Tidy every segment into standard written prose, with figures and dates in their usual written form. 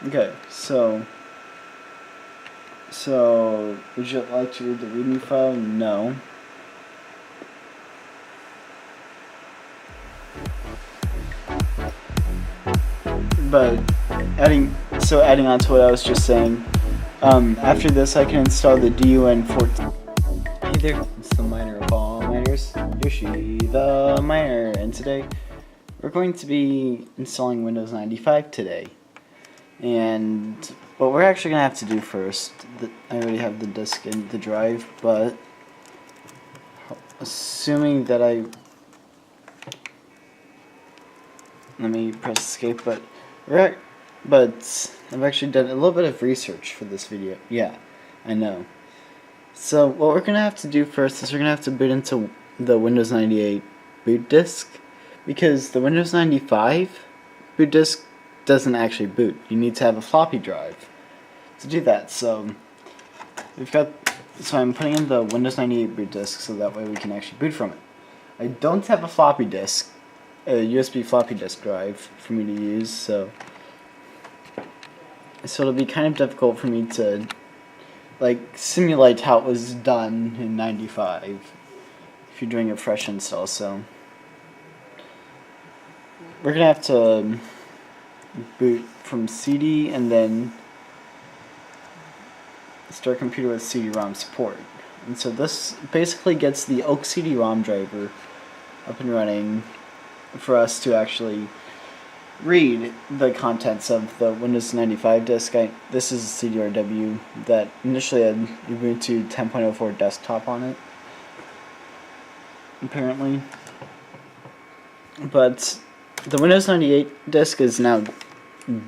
Okay, so would you like to read the README file? No. But adding on to what I was just saying, after this I can install the DUN14. Hey there, it's the miner of all miners, Yoshi the miner, and today we're going to be installing Windows 95 today. And what we're actually going to have to do first, I already have the disk and the drive, but assuming that let me press escape, but I've actually done a little bit of research for this video. Yeah, I know. So what we're gonna have to do first is we're gonna have to boot into the Windows 98 boot disk, because the Windows 95 boot disk doesn't actually boot. You need to have a floppy drive to do that. So I'm putting in the Windows 98 boot disk so that way we can actually boot from it. I don't have a floppy disk, a USB floppy disk drive for me to use, so it'll be kind of difficult for me to like simulate how it was done in 95 if you're doing a fresh install. So we're gonna have to boot from CD and then start computer with CD-ROM support. And so this basically gets the Oak CD-ROM driver up and running for us to actually read the contents of the Windows 95 disk. This is a CDRW that initially had Ubuntu 10.04 desktop on it, apparently. But the Windows 98 disk is now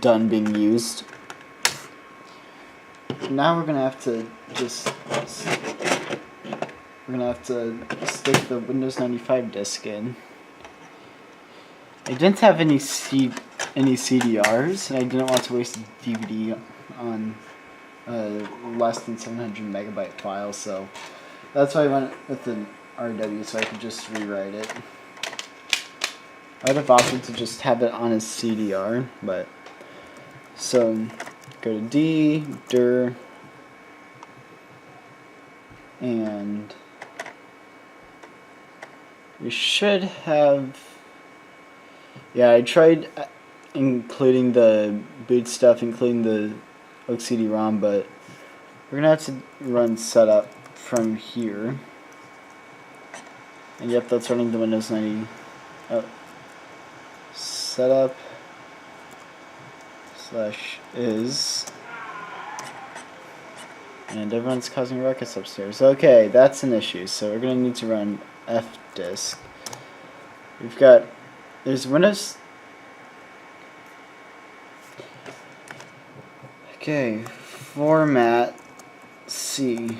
done being used. Now we're gonna have to stick the Windows 95 disk in. I didn't have any CDRs, and I didn't want to waste a DVD on less than 700 megabyte file, so that's why I went with an RW, so I could just rewrite it. I would have opted to just have it on a CDR, but so go to D, dir, and you should have. Yeah, I tried including the boot stuff, including the Oak CD-ROM, but we're gonna have to run setup from here. And yep, that's running the Windows 90. Setup /is, and everyone's causing ruckus upstairs. Okay, that's an issue. So we're gonna need to run fdisk. There's Windows. Okay, format C.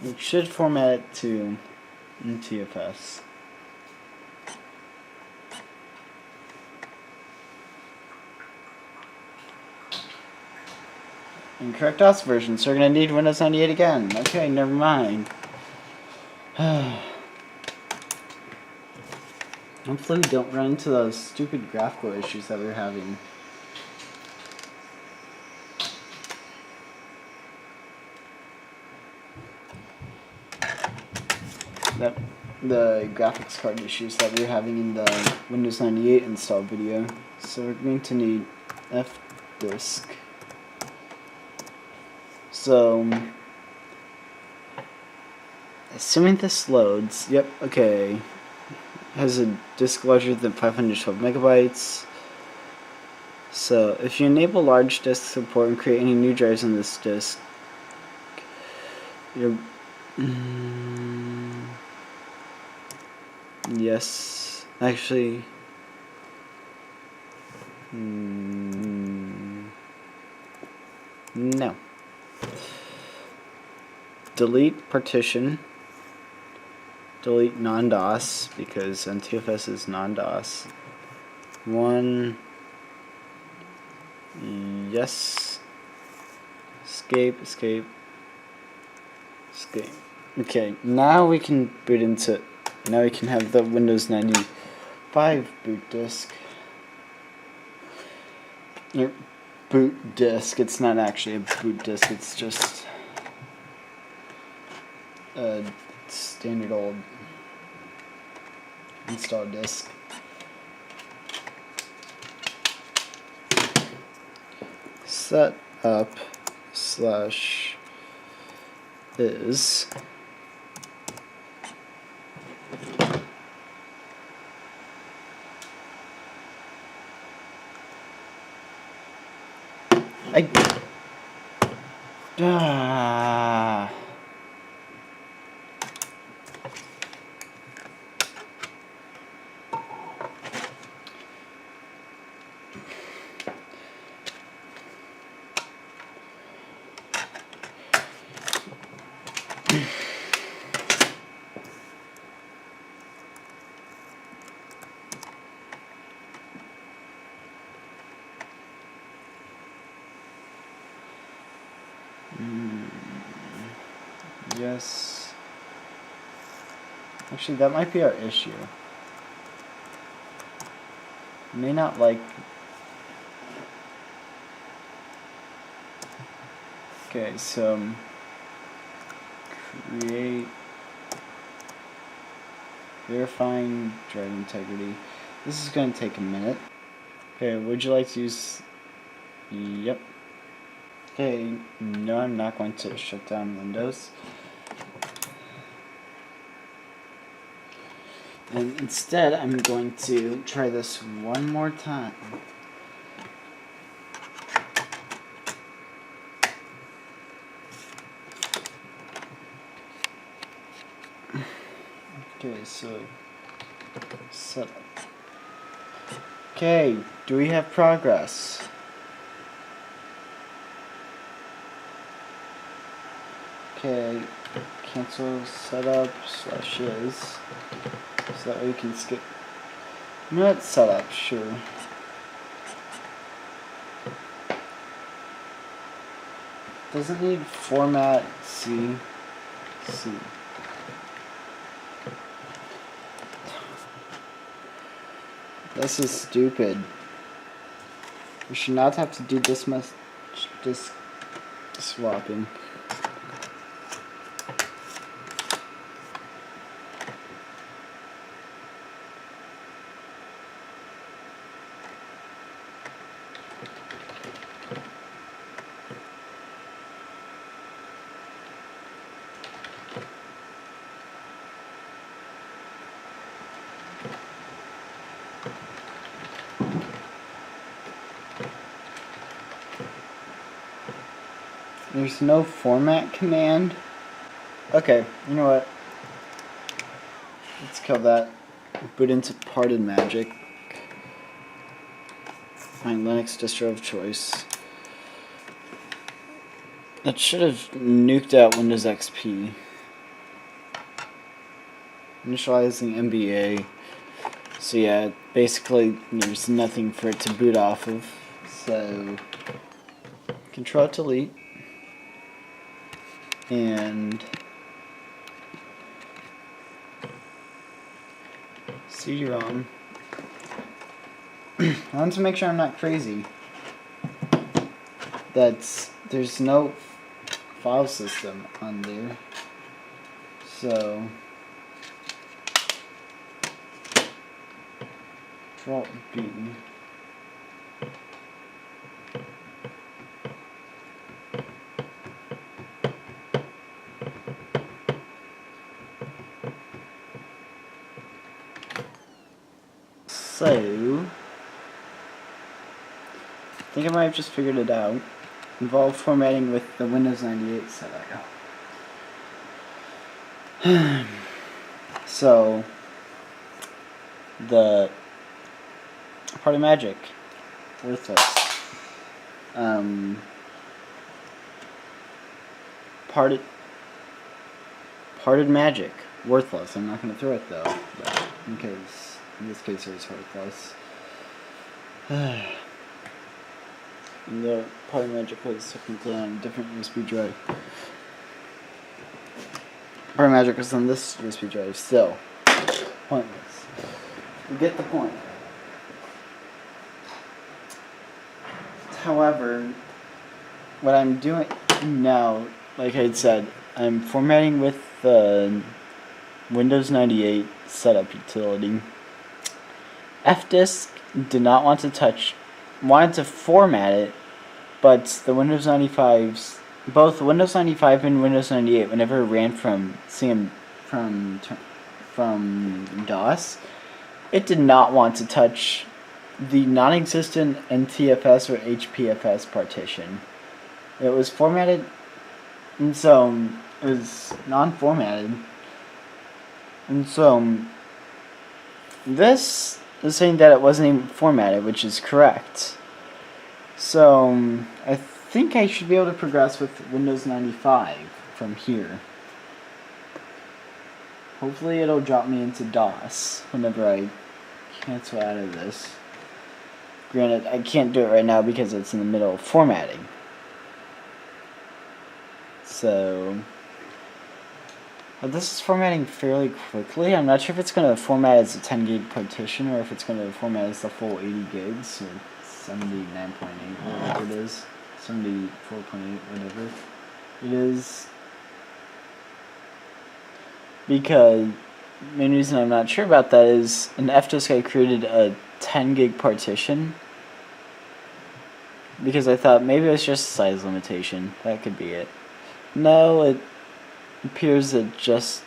We should format it to NTFS. Incorrect DOS version, so we're going to need Windows 98 again. Okay, never mind. Hopefully we don't run into those stupid graphical issues that we were having. The graphics card issues that we were having in the Windows 98 install video. So we're going to need fdisk. So, assuming this loads, yep, okay, has a disk larger than 512 megabytes. So, if you enable large disk support and create any new drives on this disk, yes, actually, no. Delete partition, delete non-DOS, because NTFS is non-DOS. Yes. Escape. game. Okay, now we can boot into. Now we can have the Windows 95 boot disk. Your boot disk. It's not actually a boot disk. It's just a standard old install disk. Set up /is yes. Actually, that might be our issue. May not like. Okay, so create verifying drive integrity. This is going to take a minute. Okay, would you like to use? Yep. Okay, no, I'm not going to shut down Windows. And instead, I'm going to try this one more time. Okay, so set up. Okay, do we have progress? Okay, cancel setup /is, so that way we can skip. You know what? Setup, sure. Doesn't need format C. This is stupid. We should not have to do this much disk swapping. There's no format command. Okay, you know what? Let's kill that. Boot into Parted Magic. My Linux distro of choice. That should have nuked out Windows XP. Initializing MBA. So yeah, basically there's nothing for it to boot off of. So Control Delete. And CD-ROM. I want to make sure I'm not crazy. There's no file system on there. So Control B. So, I think I might have just figured it out. Involve formatting with the Windows 98 setup. So, the Parted Magic, worthless. Parted Magic, worthless. I'm not going to throw it though, but in this case it was worthless. The Parted Magic was technically on a different USB drive. Magic was on this USB drive. Still, pointless. You get the point. However, what I'm doing now, like I said, I'm formatting with the Windows 98 setup utility. Fdisk did not want to wanted to format it, but the Windows 95s, both Windows 95 and Windows 98, whenever it ran from DOS, it did not want to touch the non-existent NTFS or HPFS partition. It was formatted, and so it was non-formatted. And so this is saying that it wasn't even formatted, which is correct. So I think I should be able to progress with Windows 95 from here. Hopefully it'll drop me into DOS whenever I cancel out of this. Granted, I can't do it right now because it's in the middle of formatting. So, but this is formatting fairly quickly. I'm not sure if it's going to format as a 10 gig partition or if it's going to format as the full 80 gigs or 79.8, whatever it is. 74.8, whatever it is. Because the main reason I'm not sure about that is in Fdisk I created a 10 gig partition because I thought maybe it was just a size limitation. That could be it. No, it appears that just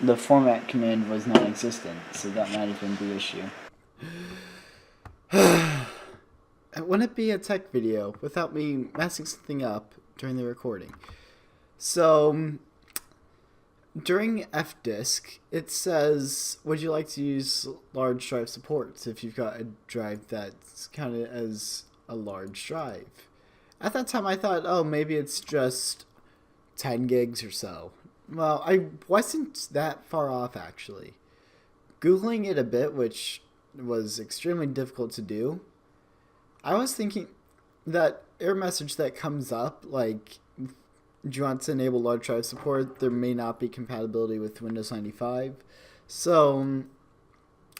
the format command was non-existent, so that might have been the issue. It wouldn't be a tech video without me messing something up during the recording. So, during Fdisk, it says, would you like to use large drive supports if you've got a drive that's counted as a large drive? At that time I thought, oh, maybe it's just 10 gigs or so. Well, I wasn't that far off actually. Googling it a bit, which was extremely difficult to do, I was thinking that error message that comes up, like, do you want to enable large drive support? There may not be compatibility with Windows 95. So,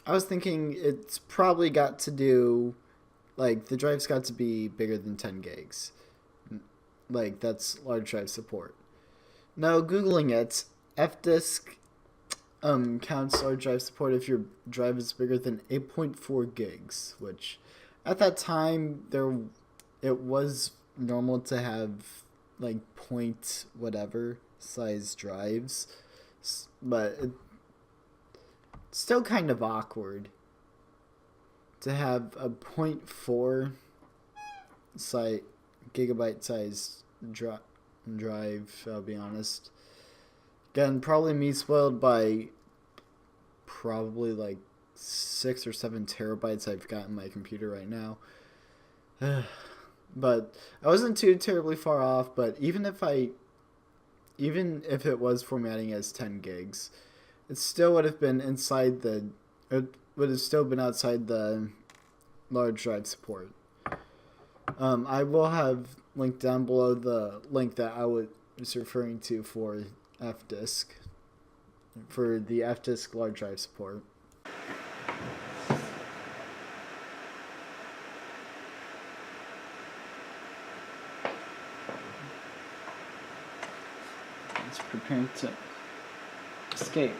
I was thinking it's probably got to do, like, the drive's got to be bigger than 10 gigs. Like, that's large drive support. Now, Googling it, Fdisk counts large drive support if your drive is bigger than 8.4 gigs, which at that time it was normal to have like point whatever size drives, but it's still kind of awkward to have a 0.4 gigabyte size drive, I'll be honest. Again, probably me spoiled by probably like 6 or 7 terabytes I've got in my computer right now. But I wasn't too terribly far off, but even if it was formatting as 10 gigs, it still would have been outside the large drive support. I will have linked down below the link that I was referring to for Fdisk, for the Fdisk large drive support. It's preparing to escape.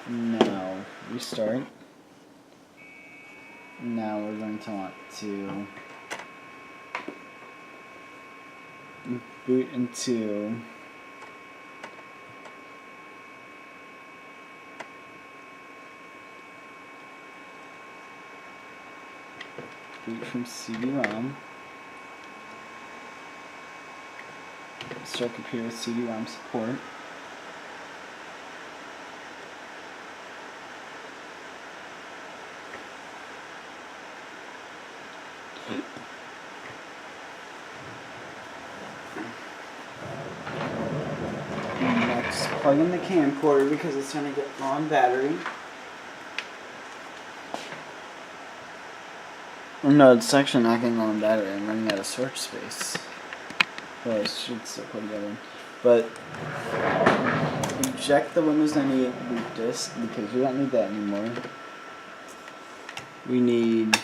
Now, restart. Now we're going to want to boot into from CD-ROM. Start computer with CD-ROM support. Next, plug in the camcorder because it's going to get low on battery. No, it's actually not getting low on battery. I'm running out of storage space. Well, I should still plug that in. But eject the Windows 98 boot disk because we don't need that anymore. We need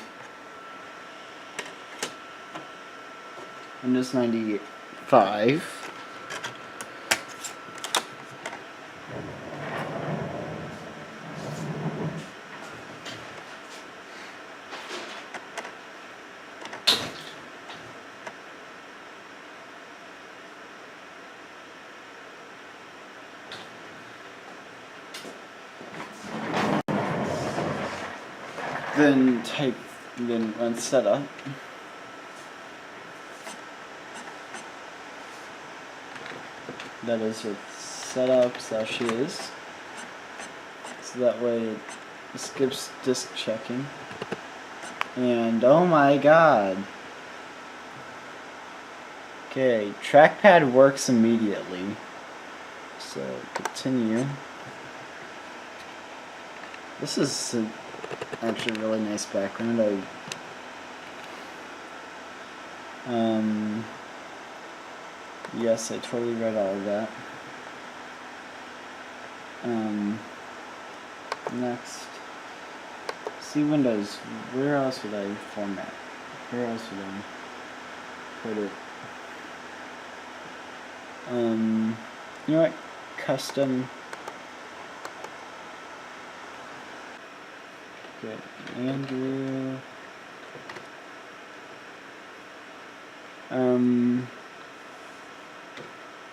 Windows 95. Then run setup. That is what setup/is. So that way it skips disk checking. And oh my god. Okay, trackpad works immediately. So continue. This is actually a really nice background. Yes, I totally read all of that. Next. See Windows. Where else would I format? Where else would I put it? You know what? Custom. Okay, Andrew.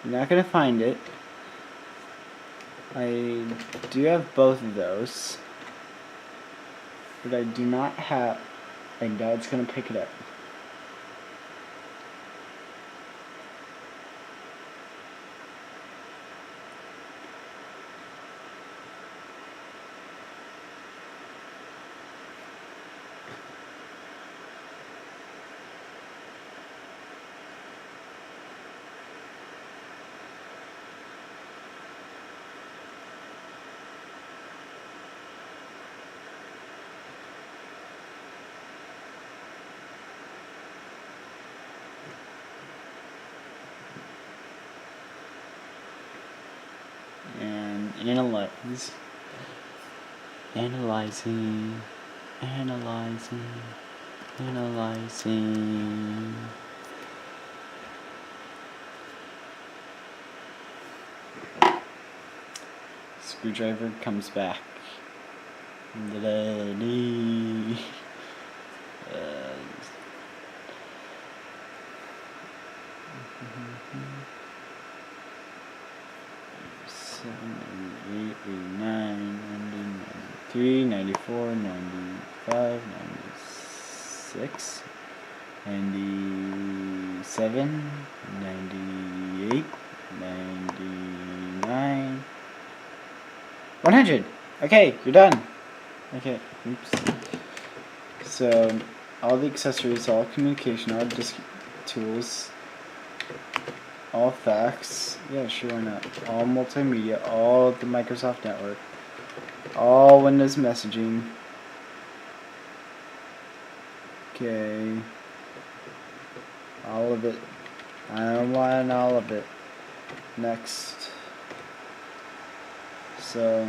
Not gonna find it. I do have both of those, but I do not have. And Dad's gonna pick it up. And analyzing. Screwdriver comes back. Seven, 8, 89, 90, 93, 94, 95, 96, 97, 98, 99, 100. Okay, you're done. Okay, oops. So, all the accessories, all communication, all disk tools, all fax, yeah, sure, why not? All multimedia, all the Microsoft Network, all Windows messaging. Okay, all of it. I want all of it. Next. So,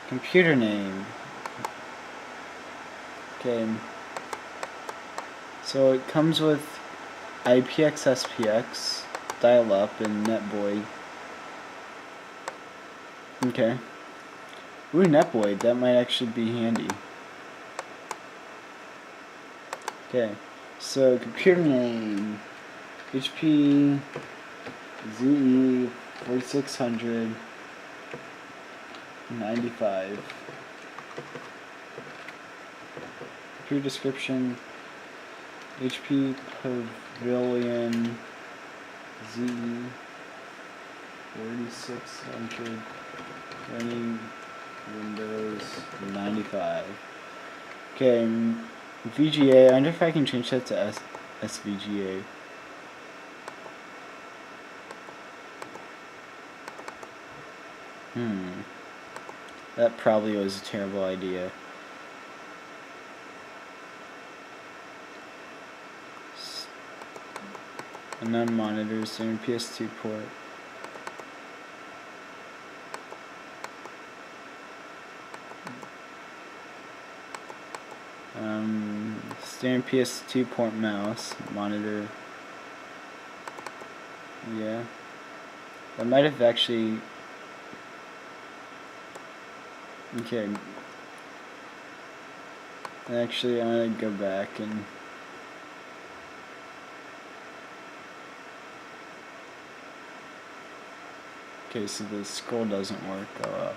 computer name. Okay. So it comes with IPX, SPX, dial-up, and NetBoy. Okay. Ooh, NetBoy, that might actually be handy. Okay, so computer name, HP ZE 4600 95. Computer description, HP Pavilion ZE 4600 running Windows 95. Okay, VGA, I wonder if I can change that to SVGA. That probably was a terrible idea. And then monitors, and PS2 port. Standard PS2 port mouse, monitor. Yeah. I might have actually. Okay. Actually, I'm gonna go back and. Okay, so the scroll doesn't work. Oh,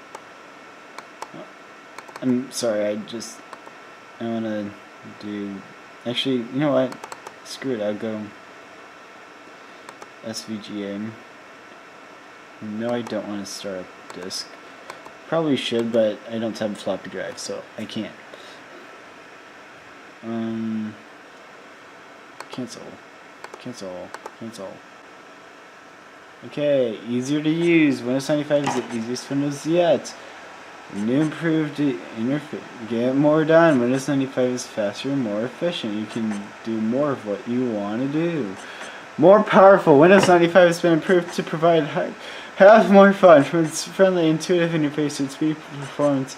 I'm sorry, I wanna do. Actually, you know what? Screw it, I'll go SVGA. No, I don't want to start a disk. Probably should, but I don't have a floppy drive, so I can't. Cancel. Cancel. Cancel. Okay, easier to use. Windows 95 is the easiest Windows yet. New improved interface. Get more done. Windows 95 is faster and more efficient. You can do more of what you want to do. More powerful. Windows 95 has been improved to provide have more fun. From its friendly, intuitive interface to its speed performance,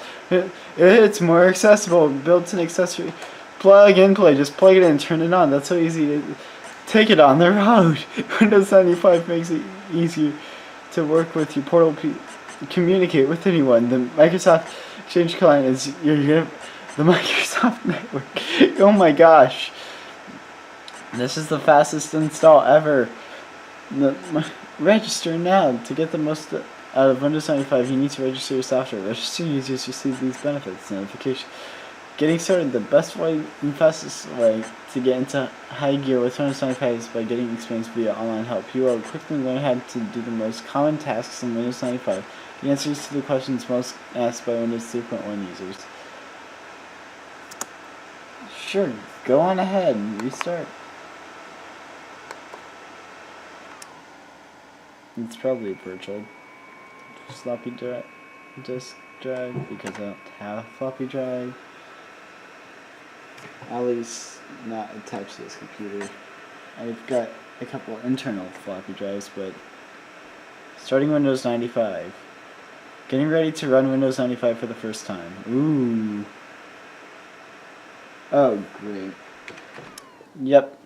it's more accessible. Built-in accessory. Plug and play. Just plug it in and turn it on. That's so easy to take it on the road. Windows 95 makes it easier to work with your portable communicate with anyone. The Microsoft Exchange client is the Microsoft network. Oh my gosh. This is the fastest install ever. Register now. To get the most out of Windows 95, you need to register your software. Registered users receive these benefits. Notification. Getting started. The best way and fastest way to get into high gear with Windows 95 is by getting experience via online help. You will quickly learn how to do the most common tasks in Windows 95. The answers to the questions most asked by Windows 3.1 users. Sure, go on ahead and restart. It's probably virtual floppy disk drive because I don't have a floppy drive. At least not attached to this computer. I've got a couple internal floppy drives, but starting Windows 95. Getting ready to run Windows 95 for the first time. Ooh. Oh, great. Yep.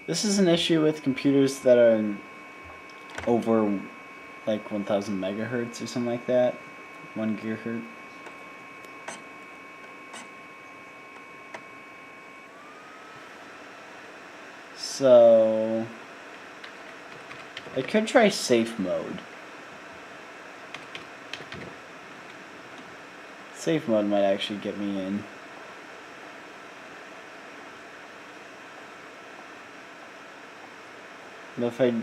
This is an issue with computers that are over like 1000 megahertz or something like that. 1 gigahertz. So I could try safe mode. Safe mode might actually get me in. But if it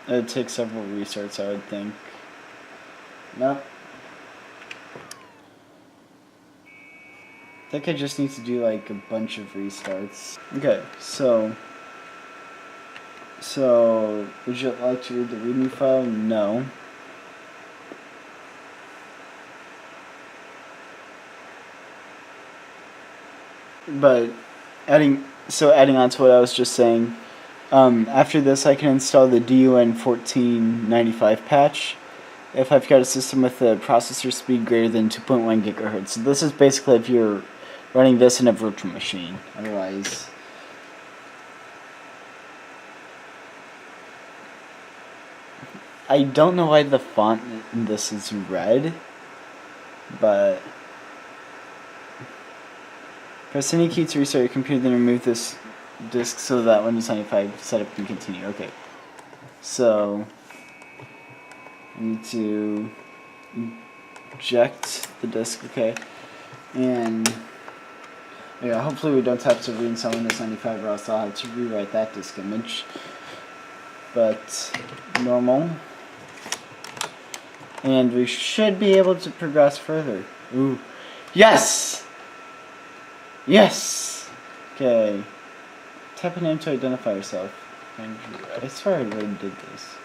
would take several restarts, I would think. Nope. I think I just need to do like a bunch of restarts. Okay, so would you like to read the README file? No. But adding on to what I was just saying, after this I can install the DUN 1495 patch if I've got a system with a processor speed greater than 2.1 gigahertz. So this is basically if you're running this in a virtual machine. Otherwise, I don't know why the font in this is red, but press any key to restart your computer, then remove this disk so that Windows 95 setup can continue. Okay, so I need to eject the disk. Okay, and yeah, hopefully we don't have to reinstall Windows 95, or else I'll have to rewrite that disk image. But normal. And we should be able to progress further. Ooh. Yes! Yes! Okay. Type a name to identify yourself. I swear I already did this.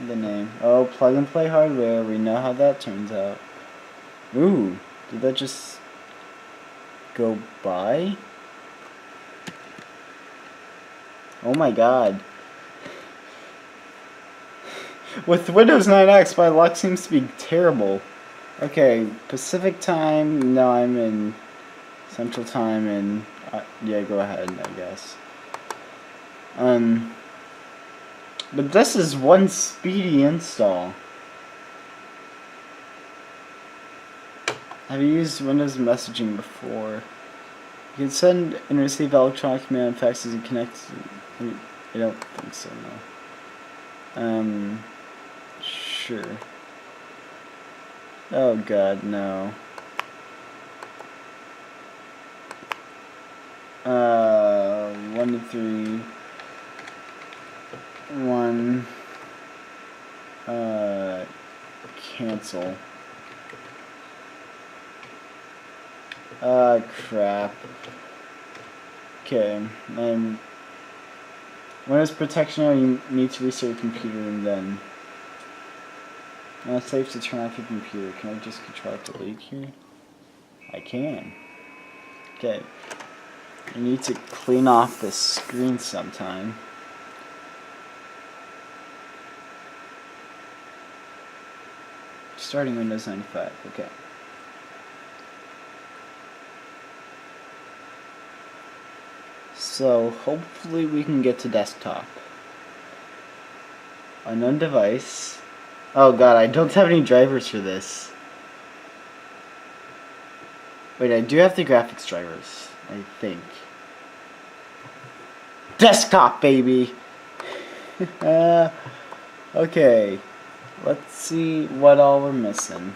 The name. Oh, plug and play hardware. We know how that turns out. Ooh. Did that just go by? Oh my god. With Windows 9X, my luck seems to be terrible. Okay, Pacific time. No, I'm in Central Time and yeah, go ahead, I guess. But this is one speedy install. Have you used Windows messaging before? You can send and receive electronic mail and faxes and connect. I don't think so, no. Sure. Oh god, no. 1 to 3. 1. Cancel. Crap. Okay, Windows protection, you need to restart your computer and then. It's safe to turn off your computer. Can I just control the delete here? I can. Okay. You need to clean off this screen sometime. Starting Windows 95. Okay. So hopefully we can get to desktop. Unknown device. Oh god, I don't have any drivers for this. Wait, I do have the graphics drivers, I think. Desktop, baby! Okay. Let's see what all we're missing.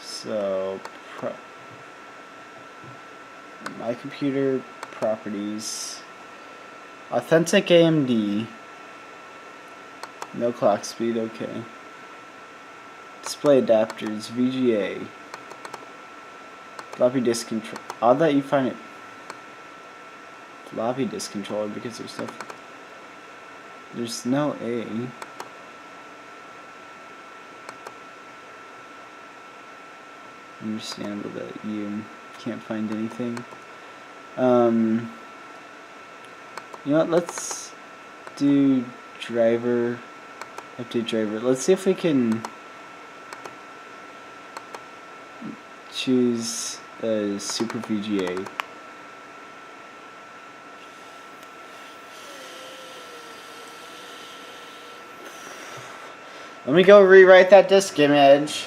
So, my computer properties. Authentic AMD. No clock speed, okay. Display adapters, VGA. Floppy disk control. Odd that you find it floppy disk controller because there's no A. Understandable that you can't find anything. You know what, let's do driver, update driver. Let's see if we can choose a Super VGA. Let me go rewrite that disk image.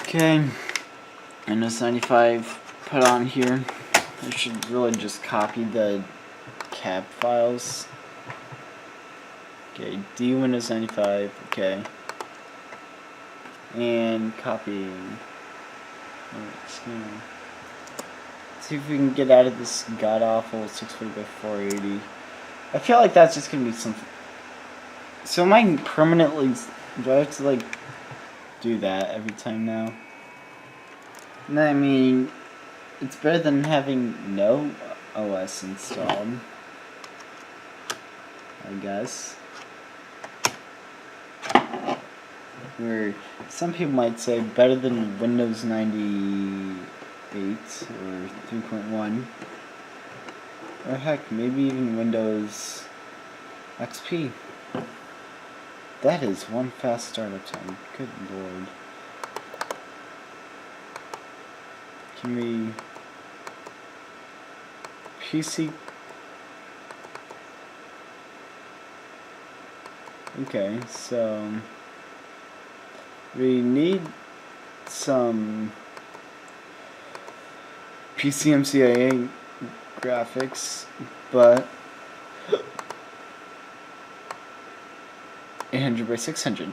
Okay, Windows 95 put on here. I should really just copy the cab files. Okay, D Windows 95, okay. And copying. Let's see if we can get out of this god-awful 640 by 480. I feel like that's just gonna be something. So am I permanently... Do I have to, like, do that every time now? No, I mean, it's better than having no OS installed, I guess. Where some people might say better than Windows 98 or 3.1. Or heck, maybe even Windows XP. That is one fast startup time. Good lord. Can we... PC... Okay, so... we need some PCMCIA graphics, but 800 by 600.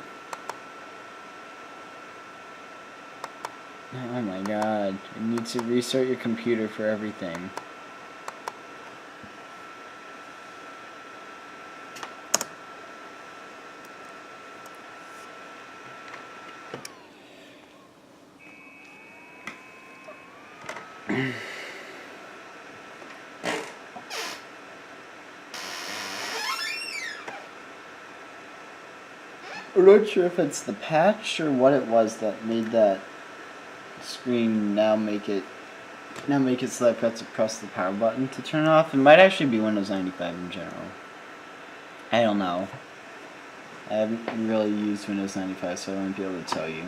Oh my god, you need to restart your computer for everything. I'm not sure if it's the patch or what it was that made that screen now make it so that I have to press the power button to turn it off. It might actually be Windows 95 in general. I don't know. I haven't really used Windows 95, so I won't be able to tell you.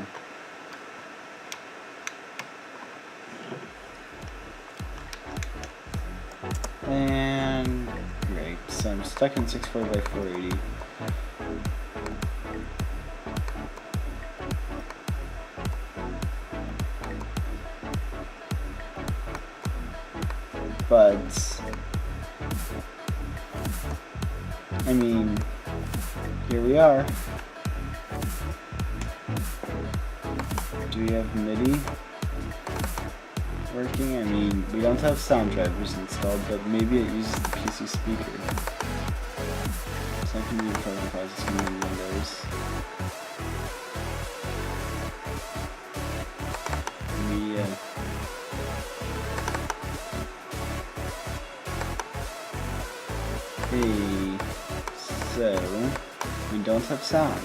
And great, so I'm stuck in 64 by 480. But I mean, here we are. Do we have MIDI working? I mean, we don't have sound drivers installed, but maybe it uses the PC speaker. So I can do program processing in Windows. Okay, so we don't have sound.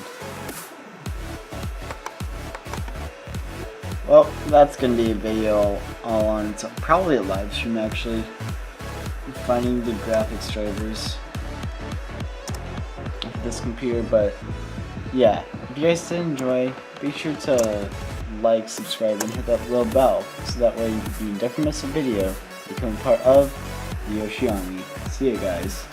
Well, that's gonna be a video all on its own. Probably a live stream actually. Finding the graphics drivers of this computer, but yeah. If you guys did enjoy, be sure to like, subscribe, and hit that little bell so that way you never miss a video. Become part of the Yoshi Army. See you guys.